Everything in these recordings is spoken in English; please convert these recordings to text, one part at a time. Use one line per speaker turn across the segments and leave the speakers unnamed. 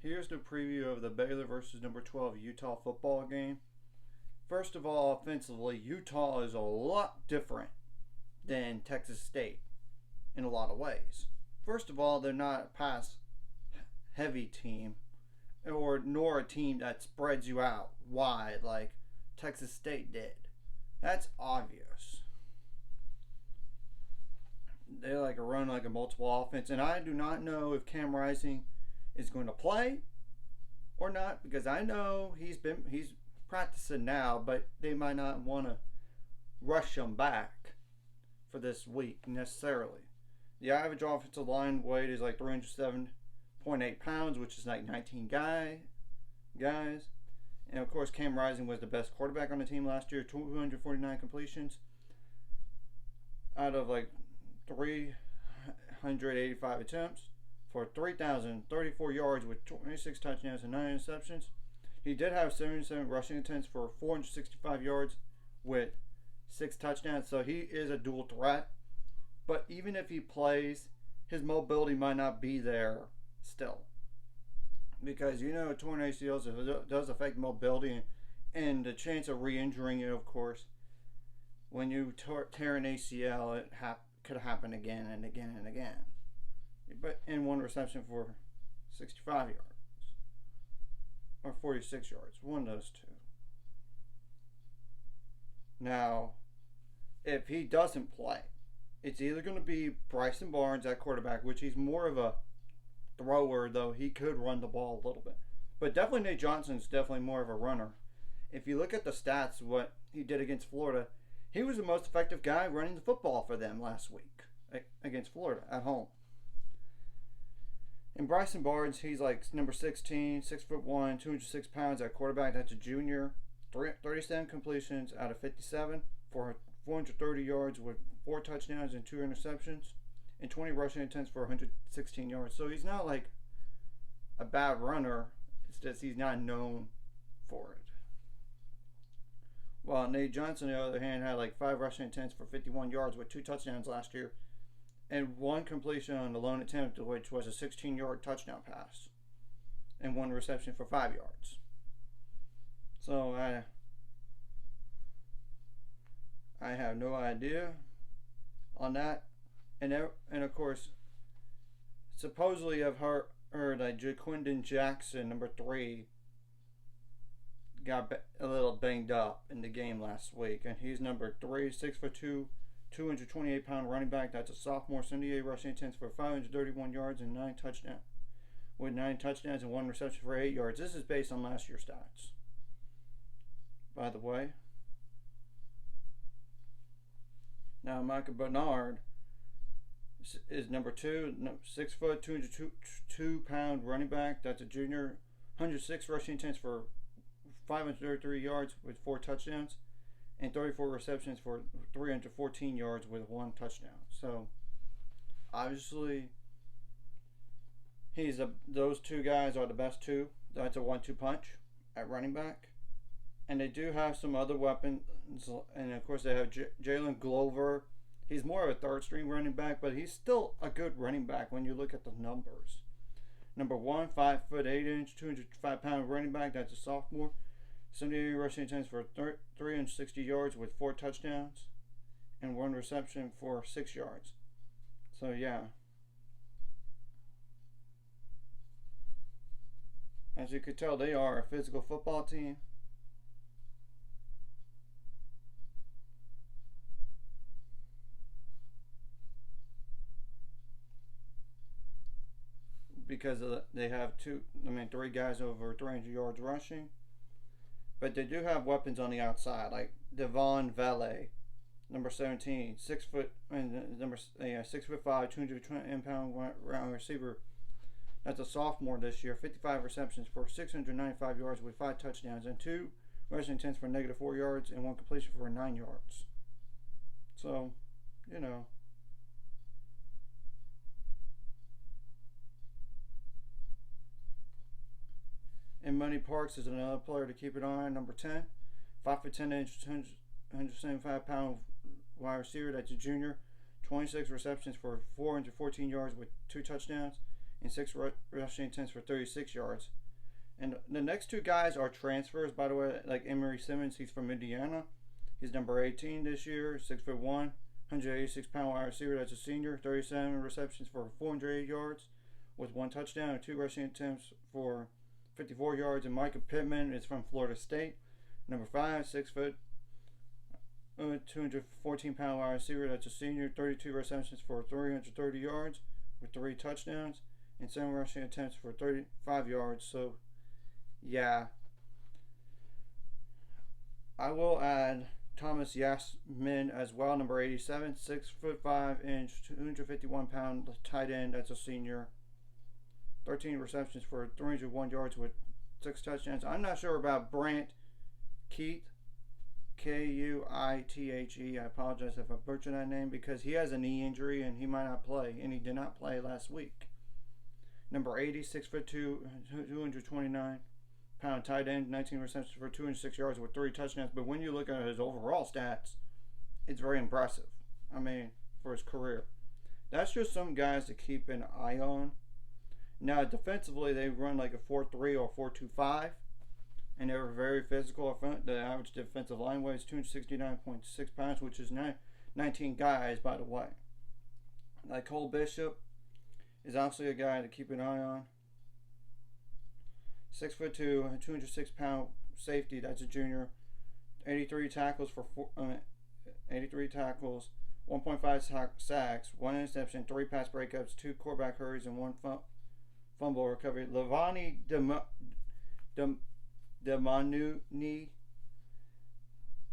Here's the preview of the Baylor versus number 12 Utah football game. First of all, offensively, Utah is a lot different than Texas State in a lot of ways. First of all, they're not a pass heavy team nor a team that spreads you out wide like Texas State did. That's obvious. They like a run like a multiple offense, and I do not know if Cam Rising is going to play or not, because I know he's practicing now, but they might not want to rush him back for this week necessarily. The average offensive line weight is like 307.8 pounds, which is like 19 guys. And of course, Cam Rising was the best quarterback on the team last year, 249 completions out of like 385 attempts for 3,034 yards with 26 touchdowns and 9 interceptions. He did have 77 rushing attempts for 465 yards with 6 touchdowns, so he is a dual threat. But even if he plays, his mobility might not be there still, because torn ACLs does affect mobility and the chance of re-injuring it. Of course, when you tear an ACL, it could happen again and again and again. But in one reception for 65 yards or 46 yards, one of those two. Now, if he doesn't play, it's either going to be Bryson Barnes at quarterback, which he's more of a thrower, though he could run the ball a little bit. But definitely Nate Johnson's definitely more of a runner. If you look at the stats, what he did against Florida, he was the most effective guy running the football for them last week against Florida at home. And Bryson Barnes, he's like number 16, 6'1", 206 pounds at quarterback. That's a junior. 37 completions out of 57 for 430 yards with 4 touchdowns and 2 interceptions, and 20 rushing attempts for 116 yards. So he's not like a bad runner. It's just he's not known for it. While Nate Johnson, on the other hand, had like 5 rushing attempts for 51 yards with 2 touchdowns last year, and 1 completion on the lone attempt, which was a 16-yard touchdown pass, and 1 reception for 5 yards. So I have no idea on that. And of course, supposedly I've heard that Jaquindon Jackson, number 3, got a little banged up in the game last week, and he's number 3, 6'2", 228-pound running back. That's a sophomore, 78 rushing attempts for 531 yards and 9 touchdowns, with 9 touchdowns and 1 reception for 8 yards. This is based on last year's stats, by the way. Now Micah Bernard is number 2, 6 foot, 202-pound running back. That's a junior, 106 rushing attempts for 533 yards with 4 touchdowns, and 34 receptions for 314 yards with 1 touchdown. So obviously, those 2 guys are the best 2. That's a 1-2 punch at running back. And they do have some other weapons, and of course they have Jalen Glover. He's more of a third-string running back, but he's still a good running back when you look at the numbers. Number 1, 5'8", 205-pound running back. That's a sophomore. 78 rushing attempts for 360 yards with 4 touchdowns and 1 reception for 6 yards. So yeah, as you could tell, they are a physical football team. Because they have 3 guys over 300 yards rushing. But they do have weapons on the outside, like Devon Valet, number 17, 6 foot, and number 6'5", 220-pound round receiver. That's a sophomore this year. 55 receptions for 695 yards with 5 touchdowns and 2 rushing attempts for -4 yards and 1 completion for 9 yards. So, And Money Parks is another player to keep an eye on, number 10. 5'10", 175-pound wide receiver. That's a junior. 26 receptions for 414 yards with 2 touchdowns and 6 rushing attempts for 36 yards. And the next two guys are transfers, by the way, like Emory Simmons. He's from Indiana. He's number 18 this year, 6'1", 186-pound wide receiver. That's a senior. 37 receptions for 408 yards with 1 touchdown and 2 rushing attempts for 54 yards. And Micah Pittman is from Florida State. Number 5, 6 foot, 214-pound wide receiver. That's a senior. 32 receptions for 330 yards with 3 touchdowns and 7 rushing attempts for 35 yards. So, yeah. I will add Thomas Yasmin as well, number 87, 6'5", 251-pound tight end. That's a senior. 13 receptions for 301 yards with 6 touchdowns. I'm not sure about Brant Keith, Kuithe. I apologize if I butchered that name because he has a knee injury and he might not play, and he did not play last week. Number 80, 6'2", 229-pound tight end, 19 receptions for 206 yards with 3 touchdowns. But when you look at his overall stats, it's very impressive. I mean, for his career. That's just some guys to keep an eye on. Now, defensively, they run like a 4-3 or 4-2-5. And they're very physical up front. The average defensive line weighs 269.6 pounds, which is 19 guys, by the way. Like Cole Bishop is obviously a guy to keep an eye on. 6'2", 206-pound safety. That's a junior. 83 tackles for 83 tackles, 1.5 sacks, 1 interception, 3 pass breakups, 2 quarterback hurries, and 1 fumble recovery. Lavani Demanuni,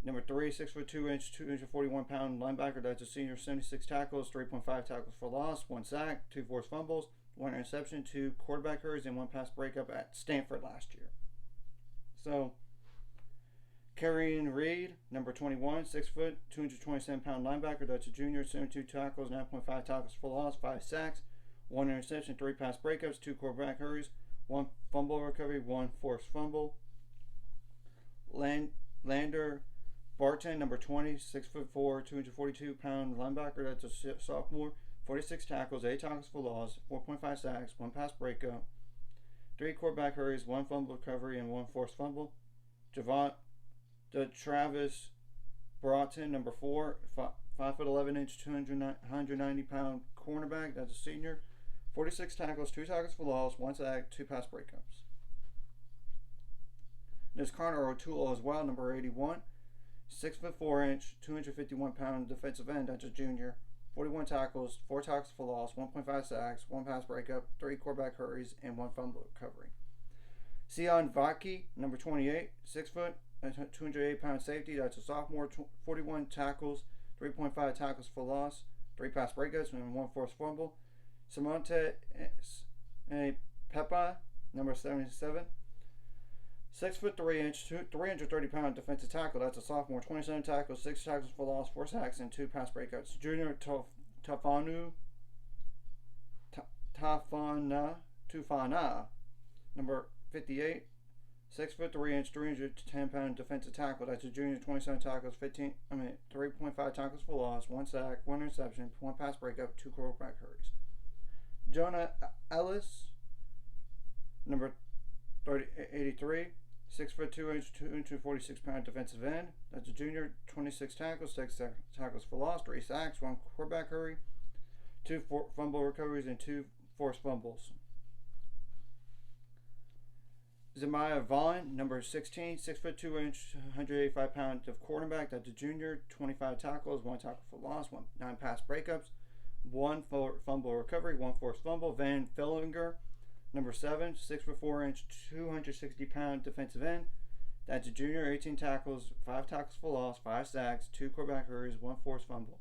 number 3, 6'2", 241-pound linebacker. That's a senior. 76 tackles, 3.5 tackles for loss, 1 sack, 2 forced fumbles, 1 interception, 2 quarterback hurries, and 1 pass breakup at Stanford last year. So, Karrion Reed, number 21, 6 foot, 227-pound linebacker. That's a junior. 72 tackles, 9.5 tackles for loss, 5 sacks, 1 interception, 3 pass breakups, 2 quarterback hurries, 1 fumble recovery, 1 forced fumble. Lander Barton, number 20, 6'4", 242-pound linebacker. That's a sophomore. 46 tackles, 8 tackles for loss, 4.5 sacks, 1 pass breakup, 3 quarterback hurries, 1 fumble recovery, and 1 forced fumble. Travis Broughton, number 4, 5'11", 290-pound cornerback. That's a senior. 46 tackles, 2 tackles for loss, 1 sack, 2 pass breakups. There's Connor O'Toole as well, number 81, 6'4", 251-pound defensive end. That's a junior. 41 tackles, 4 tackles for loss, 1.5 sacks, 1 pass breakup, 3 quarterback hurries, and 1 fumble recovery. Sion Vaki, number 28, 6 foot, 208-pound safety. That's a sophomore. 41 tackles, 3.5 tackles for loss, 3 pass breakups, and 1 forced fumble. Samonte Pepa, number 77, 6'3", 330-pound defensive tackle. That's a sophomore. 27 tackles, 6 tackles for loss, 4 sacks, and 2 pass breakups. Junior Tufana, number 58, 6'3", 310-pound defensive tackle. That's a junior. 27 tackles, 3.5 tackles for loss, 1 sack, 1 interception, 1 pass breakup, 2 quarterback hurries. Jonah Ellis, number 83, 6'2", 246-pound defensive end. That's a junior. 26 tackles, 6 tackles for loss, 3 sacks, 1 quarterback hurry, 2 fumble recoveries, and 2 forced fumbles. Zemiah Vaughn, number 16, 6'2", 185-pound cornerback. That's a junior. 25 tackles, 1 tackle for loss, 9 pass breakups, 1 fumble recovery, 1 forced fumble. Van Fillinger, number 7, 6'4", 260-pound defensive end. That's a junior. 18 tackles, 5 tackles for loss, 5 sacks, 2 quarterback hurries, 1 forced fumble.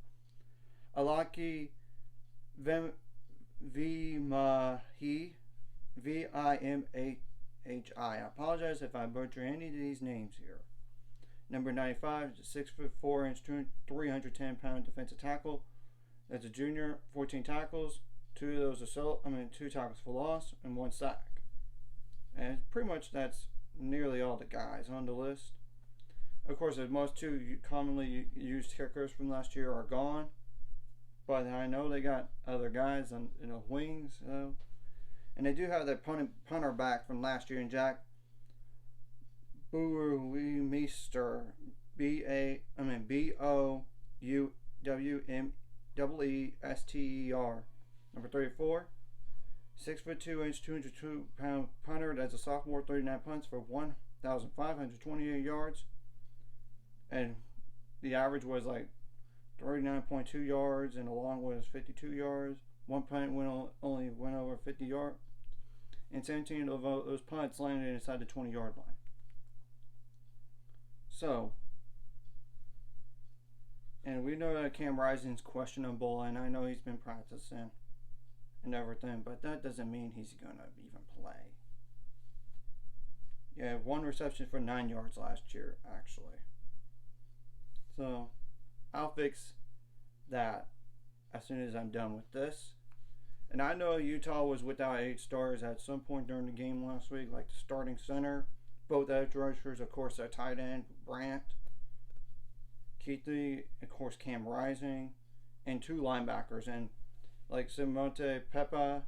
Alaki Vimahi, Vimhi. I apologize if I butcher any of these names here. Number 95, 6'4", 310-pound defensive tackle. That's a junior. 14 tackles, 2 of those 2 tackles for loss, and 1 sack. And pretty much that's nearly all the guys on the list. Of course, the most 2 commonly used kickers from last year are gone, but I know they got other guys on wings. And they do have their punter back from last year, and Jack Buwmeister, Bouwmester, number 34. 6'2", 202-pound punter as a sophomore, 39 punts for 1,528 yards, and the average was like 39.2 yards, and the long was 52 yards. One punt only went over 50 yards, and 17 of those punts landed inside the 20-yard line. So, and we know that Cam Rising's questionable, and I know he's been practicing and everything, but that doesn't mean he's going to even play. Yeah, 1 reception for 9 yards last year, actually. So, I'll fix that as soon as I'm done with this. And I know Utah was without 8 stars at some point during the game last week, like the starting center, both edge rushers, of course, their tight end, Brandt, Keithley, of course, Cam Rising, and 2 linebackers, and like Simonte Pepa,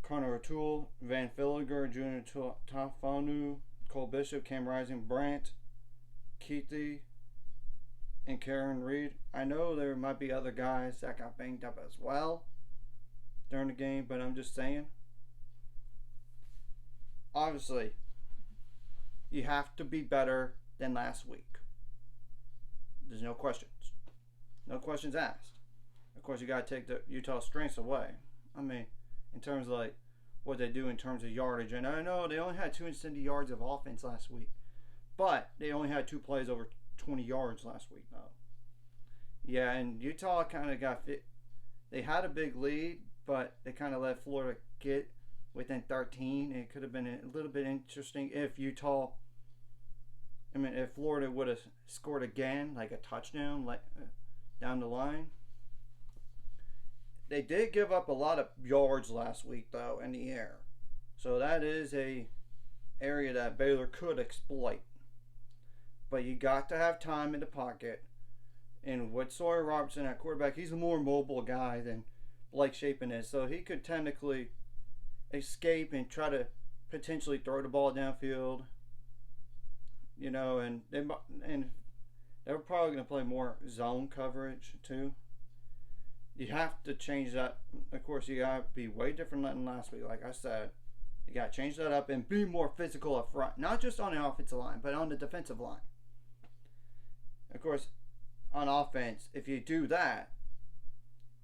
Connor O'Toole, Van Filliger, Junior Tafanu, Cole Bishop, Cam Rising, Brandt, Keithley, and Karen Reed. I know there might be other guys that got banged up as well during the game, but I'm just saying. Obviously, you have to be better than last week. There's no questions. No questions asked. Of course, you got to take the Utah strengths away. I mean, in terms of like what they do in terms of yardage. And I know they only had 270 yards of offense last week, but they only had 2 plays over 20 yards last week, though. Yeah, and Utah kind of got fit. They had a big lead, but they kind of let Florida get within 13. It could have been a little bit interesting if if Florida would have scored again, like a touchdown, like down the line. They did give up a lot of yards last week, though, in the air. So that is a area that Baylor could exploit. But you got to have time in the pocket. And with Sawyer Robertson at quarterback, he's a more mobile guy than Blake Shapen is. So he could technically escape and try to potentially throw the ball downfield. You know, and they're probably going to play more zone coverage, too. You have to change that. Of course, you got to be way different than last week. Like I said, you got to change that up and be more physical up front. Not just on the offensive line, but on the defensive line. Of course, on offense, if you do that,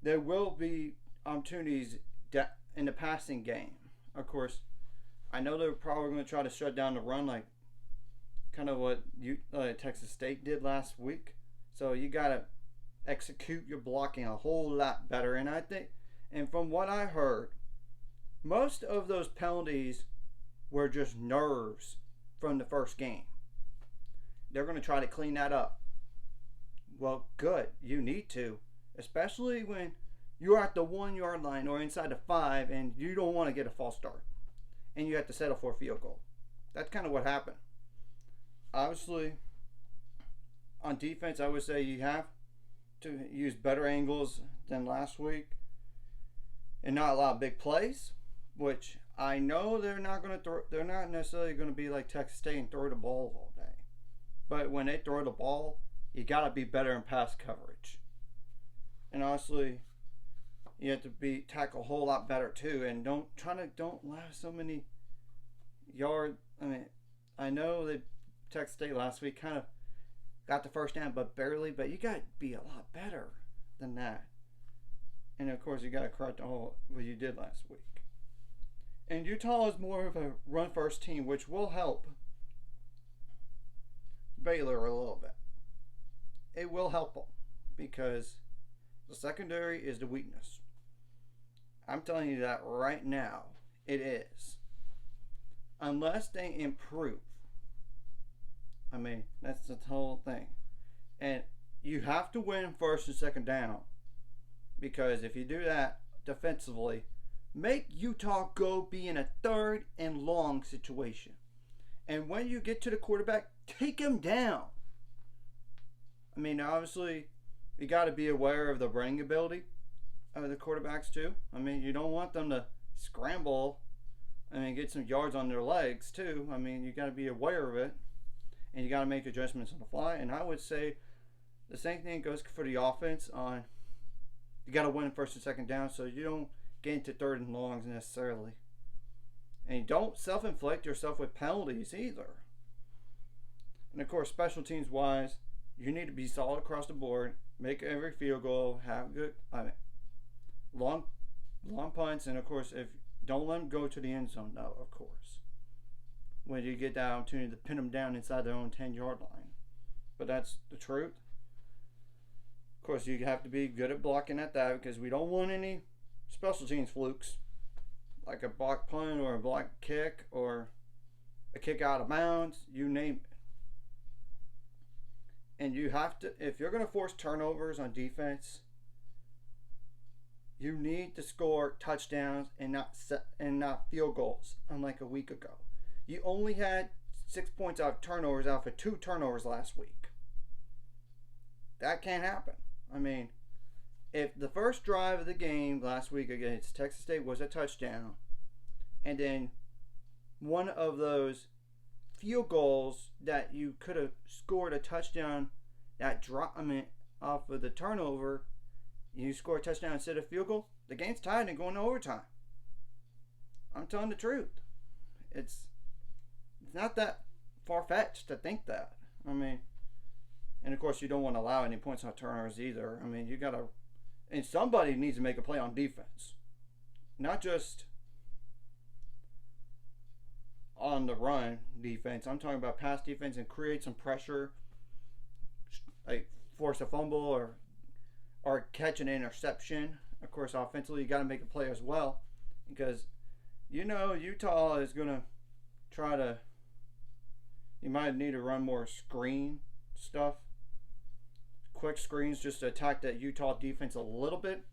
there will be opportunities in the passing game. Of course, I know they're probably going to try to shut down the run, like kind of what Texas State did last week. So you got to execute your blocking a whole lot better. And I think, and from what I heard, most of those penalties were just nerves from the first game. They're going to try to clean that up. Well, good. You need to, especially when you're at the 1 yard line or inside the 5 and you don't want to get a false start and you have to settle for a field goal. That's kind of what happened. Obviously, on defense, I would say you have to use better angles than last week and not allow big plays, which I know they're not going to throw. They're not necessarily going to be like Texas State and throw the ball all day. But when they throw the ball, you got to be better in pass coverage. And honestly, you have to tackle a whole lot better too. And don't allow so many yards. I mean, I know that Texas State last week kind of got the first down, but barely. But you got to be a lot better than that. And of course, you got to correct all what you did last week. And Utah is more of a run-first team, which will help Baylor a little bit. It will help them because the secondary is the weakness. I'm telling you that right now. It is. Unless they improve. I mean, that's the whole thing. And you have to win first and second down. Because if you do that defensively, make Utah go be in a 3rd and long situation. And when you get to the quarterback, take him down. I mean, obviously, you got to be aware of the running ability of the quarterbacks too. I mean, you don't want them to scramble. I mean, get some yards on their legs too. I mean, you got to be aware of it, and you got to make adjustments on the fly. And I would say the same thing goes for the offense. On you got to win first and second down, so you don't get into third and longs necessarily, and you don't self-inflict yourself with penalties either. And of course, special teams wise, you need to be solid across the board, make every field goal, have good, long punts, and of course, if don't let them go to the end zone. No, of course, when you get the opportunity to pin them down inside their own 10-yard line. But that's the truth. Of course, you have to be good at blocking at that, because we don't want any special teams flukes, like a block punt or a block kick or a kick out of bounds, you name it. And you have to, if you're going to force turnovers on defense, you need to score touchdowns and not field goals. Unlike a week ago, you only had 6 points out of turnovers out of 2 turnovers last week. That can't happen. I mean, if the first drive of the game last week against Texas State was a touchdown, and then one of those field goals that you could have scored a touchdown that drop, off of the turnover, you score a touchdown instead of field goal, the game's tied and going to overtime. I'm telling the truth. It's not that far-fetched to think that. I mean, and of course you don't want to allow any points on turnovers either. I mean, you gotta, and somebody needs to make a play on defense, not just on the run defense. I'm talking about pass defense, and create some pressure, like force a fumble or catch an interception. Of course, offensively, you got to make a play as well, because Utah is going to try to, you might need to run more screen stuff, quick screens, just to attack that Utah defense a little bit.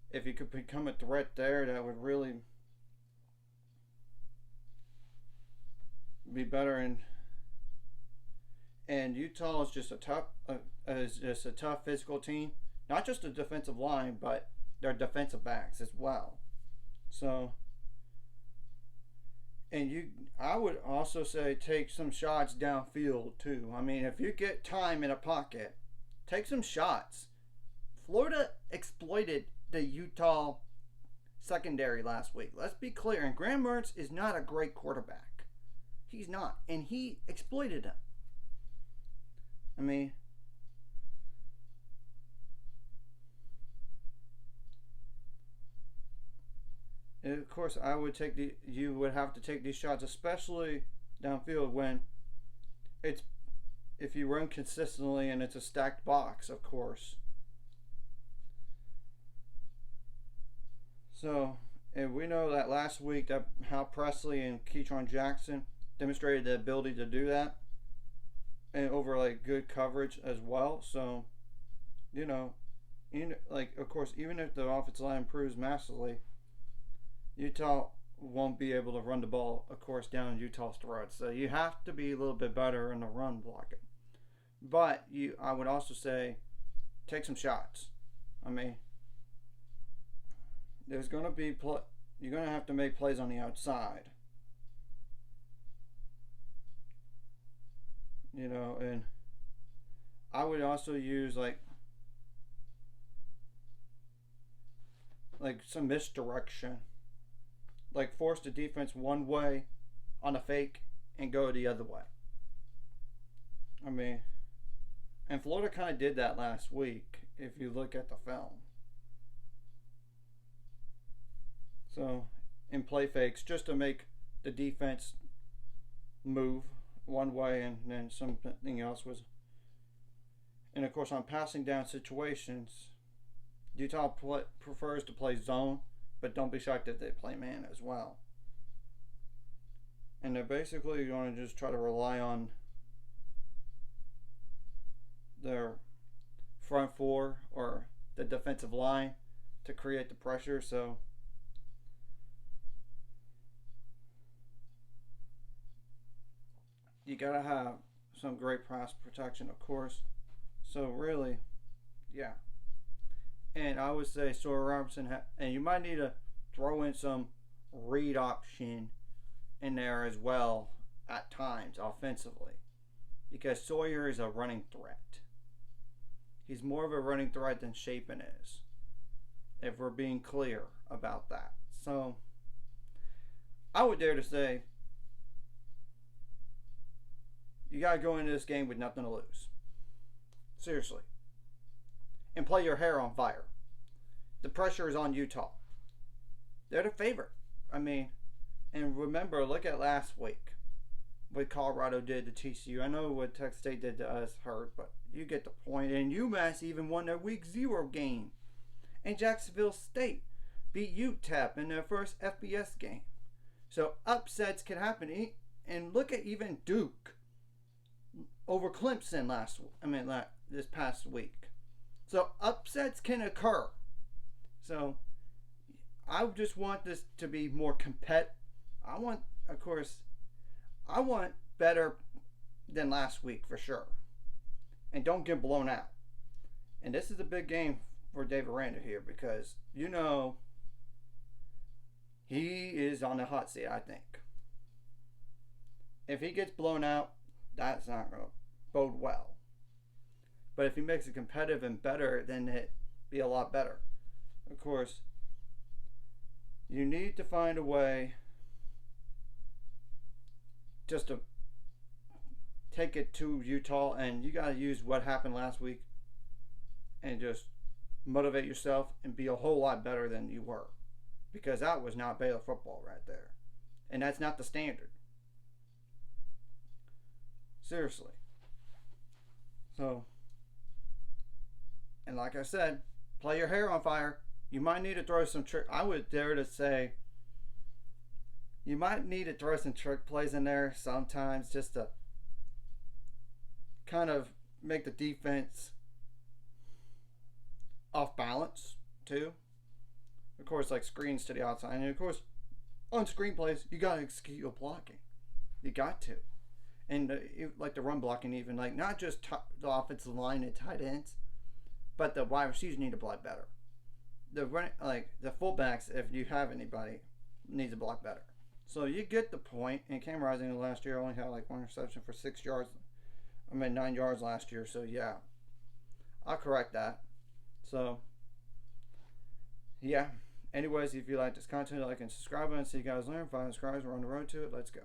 If you could become a threat there, that would really be better. And Utah is just a tough physical team. Not just a defensive line, but their defensive backs as well. So, and I would also say take some shots downfield too. I mean, if you get time in a pocket, take some shots. Florida exploited the Utah secondary last week. Let's be clear. And Graham Mertz is not a great quarterback. He's not. And he exploited him. I mean, and of course, you would have to take these shots, especially downfield when if you run consistently and it's a stacked box, of course. So, and we know that last week that how Presley and Keytron Jackson demonstrated the ability to do that, and over like good coverage as well. So, of course, even if the offensive line improves massively, Utah won't be able to run the ball, of course, down Utah's throats. So you have to be a little bit better in the run blocking. But I would also say, take some shots. I mean, there's going to be you're going to have to make plays on the outside. And I would also use like some misdirection. Like force the defense one way on a fake and go the other way. I mean, and Florida kind of did that last week if you look at the film. So, in play fakes, just to make the defense move one way and then something else was. And of course, on passing down situations, Utah prefers to play zone, but don't be shocked if they play man as well. And they're basically going to just try to rely on their front four or the defensive line to create the pressure. So you gotta have some great pass protection, of course. So really, and I would say Sawyer Robertson, and you might need to throw in some read option in there as well at times offensively, because Sawyer is a running threat. He's more of a running threat than Shapen is, if we're being clear about that. So I would dare to say you got to go into this game with nothing to lose. Seriously. And play your hair on fire. The pressure is on Utah. They're the favorite. I mean, and remember, look at last week. What Colorado did to TCU. I know what Texas State did to us hurt, but you get the point. And UMass even won their week 0 game. And Jacksonville State beat UTEP in their first FBS game. So upsets can happen. And look at even Duke over Clemson this past week. So upsets can occur. So I just want this to be more competitive. I want better than last week for sure. And don't get blown out. And this is a big game for Dave Aranda here, because he is on the hot seat, I think. If he gets blown out, that's not going to bode well. But if he makes it competitive and better, then it'd be a lot better. Of course, you need to find a way just to take it to Utah, and you got to use what happened last week and just motivate yourself and be a whole lot better than you were, because that was not Baylor football right there, and that's not the standard. Seriously. So, and like I said, play your hair on fire. You might need to throw some trick. I would dare to say you might need to throw some trick plays in there sometimes, just to kind of make the defense off balance too. Of course, like screens to the outside, and of course on screen plays you got to execute your blocking. You got to. And like the run blocking, even like not just the offensive line and tight ends, but the wide receivers need to block better. The fullbacks, if you have anybody, needs to block better. So you get the point. And Cam Rising last year only had like 1 reception for 9 yards last year. So yeah, I'll correct that. So yeah. Anyways, if you like this content, like and subscribe and see you guys later. 5 subscribers, we're on the road to it. Let's go.